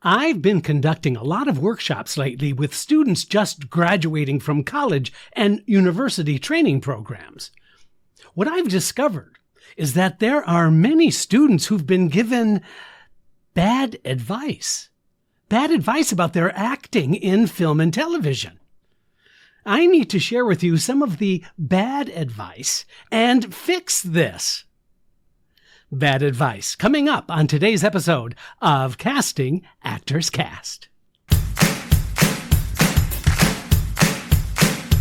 I've been conducting a lot of workshops lately with students just graduating from college and university training programs. What I've discovered is that there are many students who've been given bad advice about their acting in film and television. I need to share with you some of the bad advice and fix this. Bad advice coming up on today's episode of Casting Actors Cast.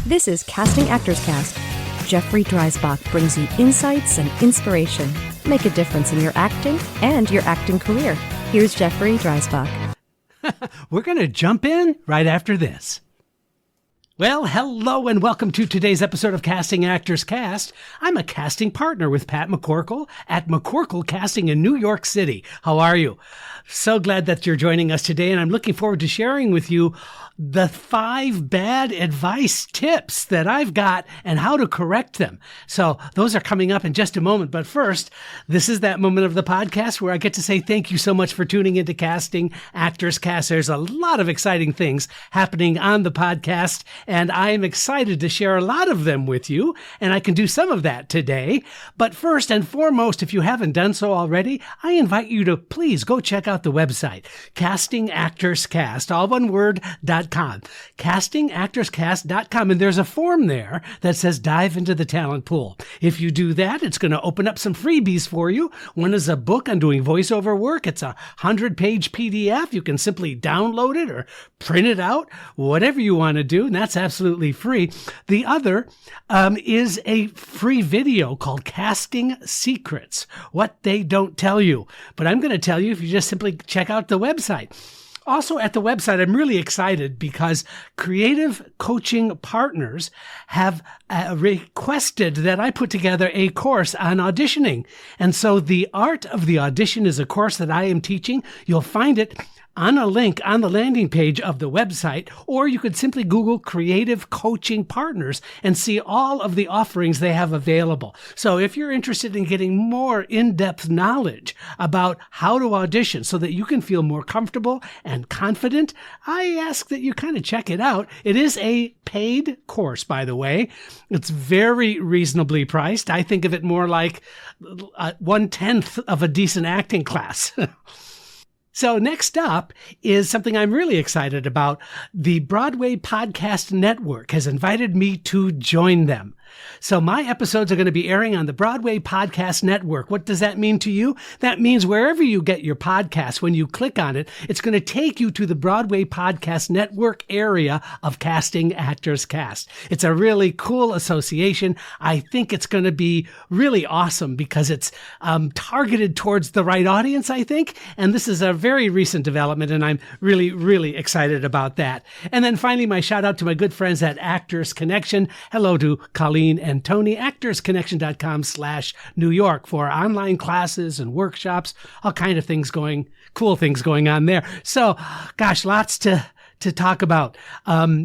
This is Casting Actors Cast. Jeffrey Dreisbach brings you insights and inspiration. Make a difference in your acting and your acting career. Here's Jeffrey Dreisbach. We're going to jump in right after this. Well, hello and welcome to today's episode of Casting Actors Cast. I'm a casting partner with Pat McCorkle at McCorkle Casting in New York City. How are you? So glad that you're joining us today, and I'm looking forward to sharing with you the 5 bad advice tips that I've got and how to correct them. So those are coming up in just a moment. But first, this is that moment of the podcast where I get to say thank you so much for tuning into Casting Actors Cast. There's a lot of exciting things happening on the podcast, and I am excited to share a lot of them with you, and I can do some of that today. But first and foremost, if you haven't done so already, I invite you to please go check out the website, castingactorscast, all one word.com, castingactorscast.com, and there's a form there that says dive into the talent pool. If you do that, it's going to open up some freebies for you. One is a book on doing voiceover work. It's a 100-page PDF. You can simply download it or print it out, whatever you want to do, and that's absolutely free. The other is a free video called Casting Secrets, What They Don't Tell You. But I'm going to tell you if you just simply check out the website. Also at the website, I'm really excited because Creative Coaching Partners have requested that I put together a course on auditioning. And so the Art of the Audition is a course that I am teaching. You'll find it on a link on the landing page of the website, or you could simply Google Creative Coaching Partners and see all of the offerings they have available. So if you're interested in getting more in-depth knowledge about how to audition so that you can feel more comfortable and confident, I ask that you kind of check it out. It is a paid course, by the way. It's very reasonably priced. I think of it more like 1/10 of a decent acting class. So next up is something I'm really excited about. The Broadway Podcast Network has invited me to join them. So my episodes are going to be airing on the Broadway Podcast Network. What does that mean to you? That means wherever you get your podcasts, when you click on it, it's going to take you to the Broadway Podcast Network area of Casting Actors Cast. It's a really cool association. I think it's going to be really awesome because it's targeted towards the right audience, I think. And this is a very recent development, and I'm really, really excited about that. And then finally, my shout out to my good friends at Actors Connection. Hello to Colleen and Tony, actorsconnection.com/New York for online classes and workshops, all kind of things cool things going on there. So, gosh, lots to talk about.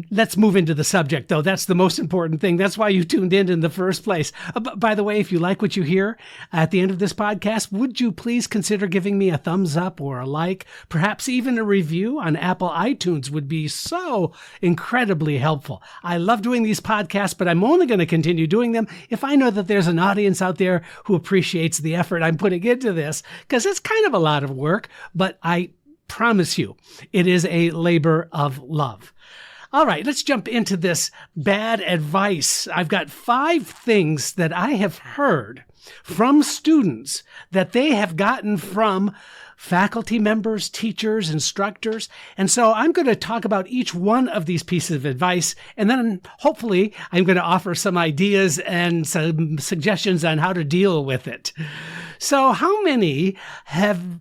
Let's move into the subject, though. That's the most important thing. That's why you tuned in the first place. By the way, if you like what you hear at the end of this podcast, would you please consider giving me a thumbs up or a like? Perhaps even a review on Apple iTunes would be so incredibly helpful. I love doing these podcasts, but I'm only going to continue doing them if I know that there's an audience out there who appreciates the effort I'm putting into this, because it's kind of a lot of work, but I promise you, it is a labor of love. All right, let's jump into this bad advice. I've got 5 things that I have heard from students that they have gotten from faculty members, teachers, instructors. And so I'm going to talk about each one of these pieces of advice, and then hopefully I'm going to offer some ideas and some suggestions on how to deal with it. So how many have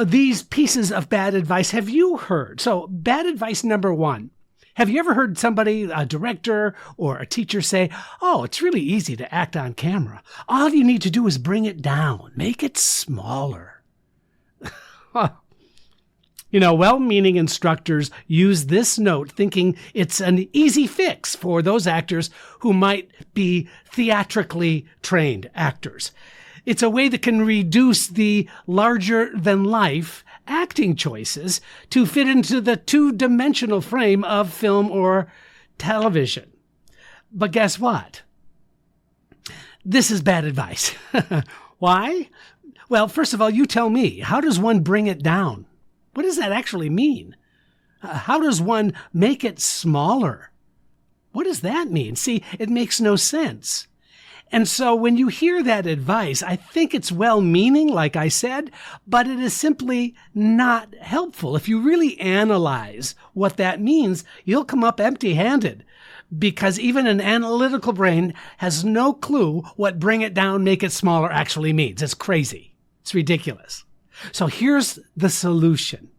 these pieces of bad advice have you heard? So bad advice number 1. Have you ever heard somebody, a director or a teacher say, "Oh, it's really easy to act on camera. All you need to do is bring it down, make it smaller." Well-meaning instructors use this note thinking it's an easy fix for those actors who might be theatrically trained actors. It's a way that can reduce the larger-than-life acting choices to fit into the two-dimensional frame of film or television. But guess what? This is bad advice. Why? Well, first of all, you tell me, how does one bring it down? What does that actually mean? How does one make it smaller? What does that mean? See, it makes no sense. And so when you hear that advice, I think it's well-meaning, like I said, but it is simply not helpful. If you really analyze what that means, you'll come up empty-handed, because even an analytical brain has no clue what bring it down, make it smaller actually means. It's crazy. It's ridiculous. So here's the solution.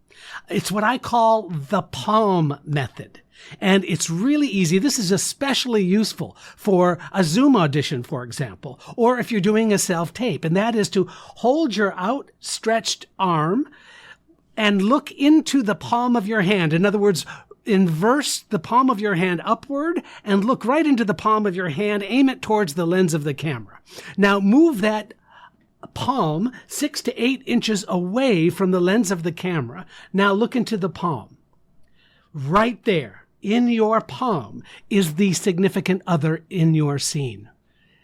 It's what I call the PALM method. And it's really easy. This is especially useful for a Zoom audition, for example, or if you're doing a self-tape. And that is to hold your outstretched arm and look into the palm of your hand. In other words, inverse the palm of your hand upward and look right into the palm of your hand. Aim it towards the lens of the camera. Now move that palm 6 to 8 inches away from the lens of the camera. Now look into the palm. Right there in your palm is the significant other in your scene.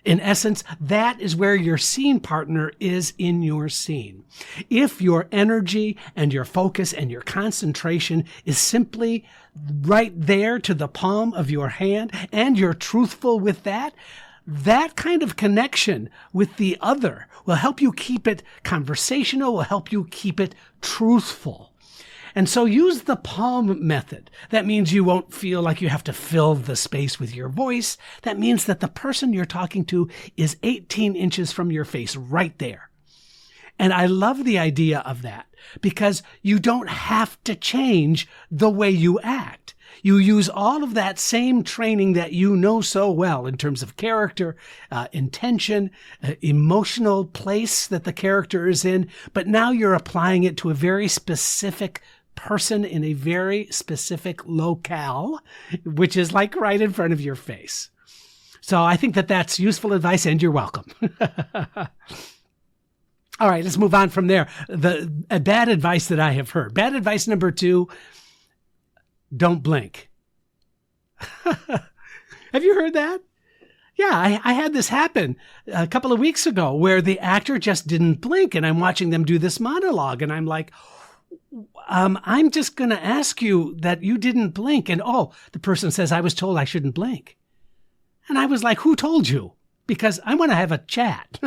In essence, that is where your scene partner is in your scene. If your energy and your focus and your concentration is simply right there to the palm of your hand and you're truthful with that, that kind of connection with the other will help you keep it conversational, will help you keep it truthful. And so use the PALM method. That means you won't feel like you have to fill the space with your voice. That means that the person you're talking to is 18 inches from your face right there. And I love the idea of that because you don't have to change the way you act. You use all of that same training that you know so well in terms of character, intention, emotional place that the character is in, but now you're applying it to a very specific person in a very specific locale, which is like right in front of your face. So I think that that's useful advice, and you're welcome. All right, let's move on from there. The bad advice that I have heard. Bad advice number 2, don't blink. Have you heard that? Yeah, I had this happen a couple of weeks ago where the actor just didn't blink, and I'm watching them do this monologue, and I'm like, I'm just going to ask you that you didn't blink. And the person says, I was told I shouldn't blink. And I was like, who told you? Because I want to have a chat.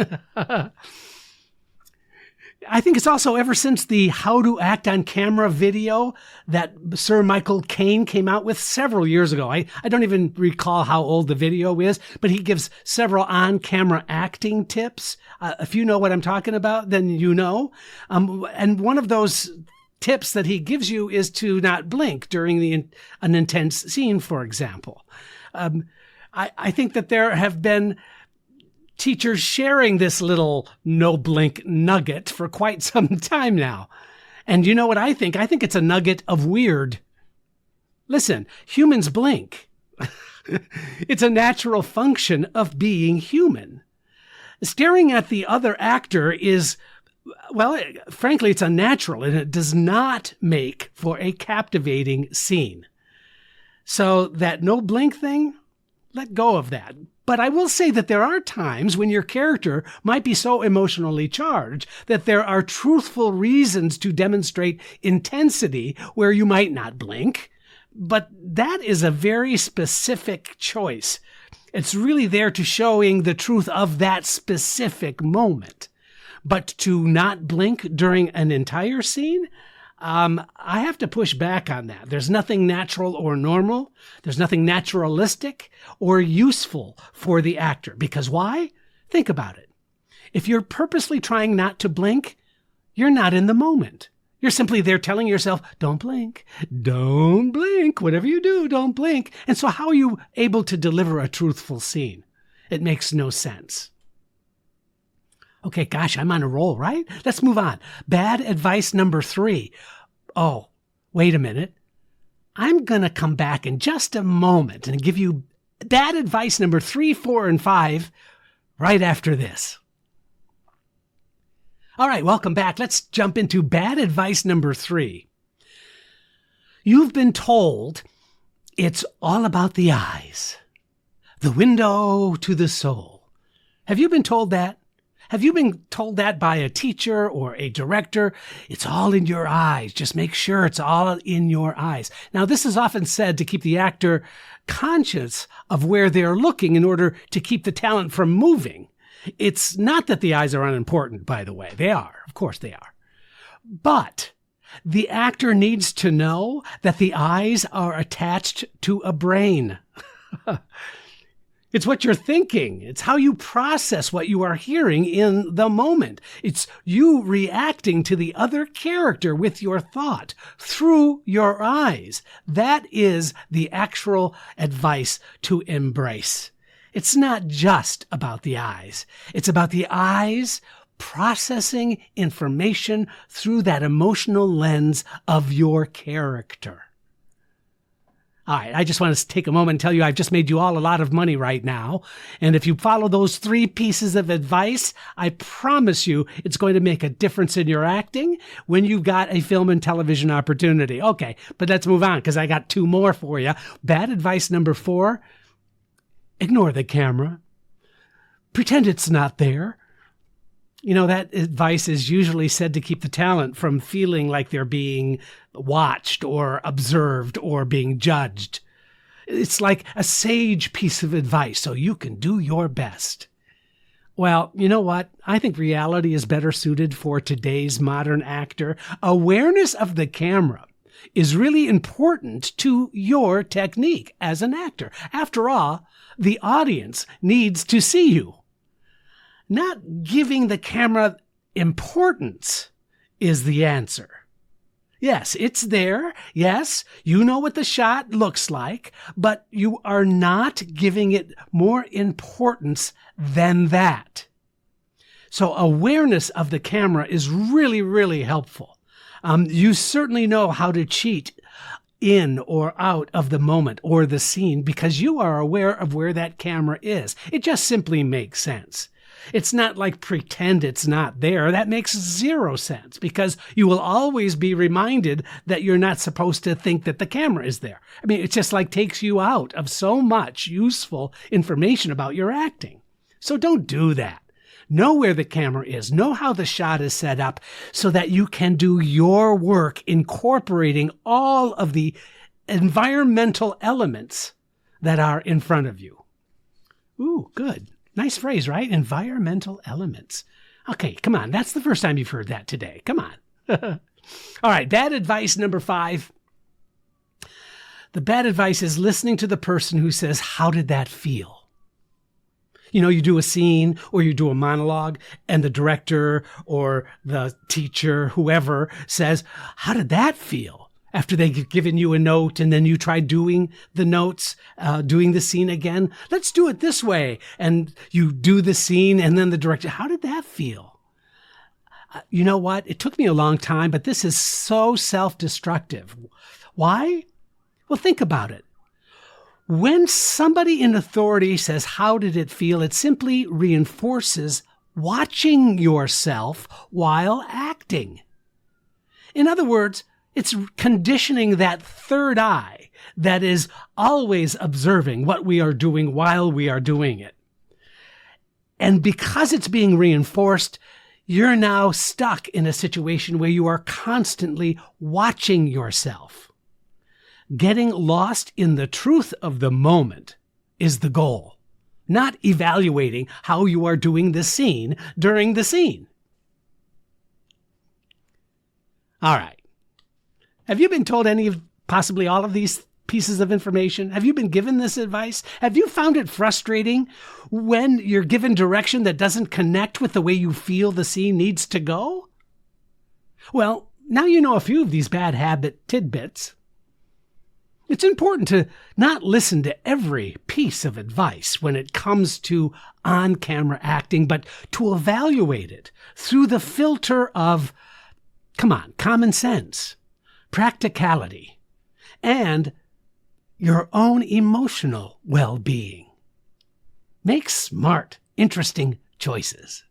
I think it's also ever since the How to Act on Camera video that Sir Michael Caine came out with several years ago. I don't even recall how old the video is, but he gives several on-camera acting tips. If you know what I'm talking about, then you know. And one of those tips that he gives you is to not blink during an intense scene, for example. I think that there have been teachers sharing this little no blink nugget for quite some time now. And you know what I think? I think it's a nugget of weird. Listen, humans blink. It's a natural function of being human. Staring at the other actor is, well, frankly, it's unnatural, and it does not make for a captivating scene. So that no blink thing, let go of that. But I will say that there are times when your character might be so emotionally charged that there are truthful reasons to demonstrate intensity where you might not blink. But that is a very specific choice. It's really there to showing the truth of that specific moment. But to not blink during an entire scene, I have to push back on that. There's nothing natural or normal. There's nothing naturalistic or useful for the actor. Because why? Think about it. If you're purposely trying not to blink, you're not in the moment. You're simply there telling yourself, don't blink, don't blink. Whatever you do, don't blink. And so how are you able to deliver a truthful scene? It makes no sense. Okay, gosh, I'm on a roll, right? Let's move on. Bad advice number 3. Oh, wait a minute. I'm going to come back in just a moment and give you bad advice number 3, 4, and 5 right after this. All right, welcome back. Let's jump into bad advice number 3. You've been told it's all about the eyes, the window to the soul. Have you been told that? Have you been told that by a teacher or a director? It's all in your eyes. Just make sure it's all in your eyes. Now, this is often said to keep the actor conscious of where they're looking in order to keep the talent from moving. It's not that the eyes are unimportant, by the way. They are. Of course they are. But the actor needs to know that the eyes are attached to a brain. It's what you're thinking. It's how you process what you are hearing in the moment. It's you reacting to the other character with your thought through your eyes. That is the actual advice to embrace. It's not just about the eyes. It's about the eyes processing information through that emotional lens of your character. All right, I just want to take a moment and tell you I've just made you all a lot of money right now. And if you follow those 3 pieces of advice, I promise you it's going to make a difference in your acting when you've got a film and television opportunity. Okay, but let's move on because I got 2 more for you. Bad advice number 4, ignore the camera. Pretend it's not there. You know, that advice is usually said to keep the talent from feeling like they're being watched or observed or being judged. It's like a sage piece of advice so you can do your best. Well, you know what? I think reality is better suited for today's modern actor. Awareness of the camera is really important to your technique as an actor. After all, the audience needs to see you. Not giving the camera importance is the answer. Yes, it's there. Yes, you know what the shot looks like, but you are not giving it more importance than that. So awareness of the camera is really, really helpful. You certainly know how to cheat in or out of the moment or the scene because you are aware of where that camera is. It just simply makes sense. It's not like pretend it's not there. That makes 0 sense because you will always be reminded that you're not supposed to think that the camera is there. I mean, it just like takes you out of so much useful information about your acting. So don't do that. Know where the camera is. Know how the shot is set up so that you can do your work incorporating all of the environmental elements that are in front of you. Ooh, good. Nice phrase, right? Environmental elements. Okay, come on. That's the first time you've heard that today. Come on. All right, bad advice number 5. The bad advice is listening to the person who says, "How did that feel?" You know, you do a scene or you do a monologue and the director or the teacher, whoever, says, "How did that feel?" After they've given you a note and then you try doing the notes, doing the scene again. Let's do it this way. And you do the scene and then the director, "How did that feel?" You know what? It took me a long time, but this is so self-destructive. Why? Well, think about it. When somebody in authority says, "How did it feel?" it simply reinforces watching yourself while acting. In other words, it's conditioning that third eye that is always observing what we are doing while we are doing it. And because it's being reinforced, you're now stuck in a situation where you are constantly watching yourself. Getting lost in the truth of the moment is the goal, not evaluating how you are doing the scene during the scene. All right. Have you been told any of possibly all of these pieces of information? Have you been given this advice? Have you found it frustrating when you're given direction that doesn't connect with the way you feel the scene needs to go? Well, now you know a few of these bad habit tidbits. It's important to not listen to every piece of advice when it comes to on-camera acting, but to evaluate it through the filter of, common sense, practicality, and your own emotional well-being. Make smart, interesting choices.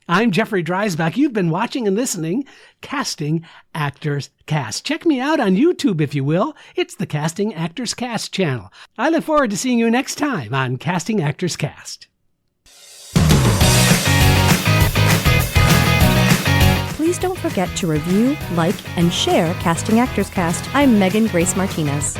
I'm Jeffrey Dreisbach. You've been watching and listening Casting Actors Cast. Check me out on YouTube, if you will. It's the Casting Actors Cast channel. I look forward to seeing you next time on Casting Actors Cast. Please don't forget to review, like, and share Casting Actors Cast. I'm Megan Grace Martinez.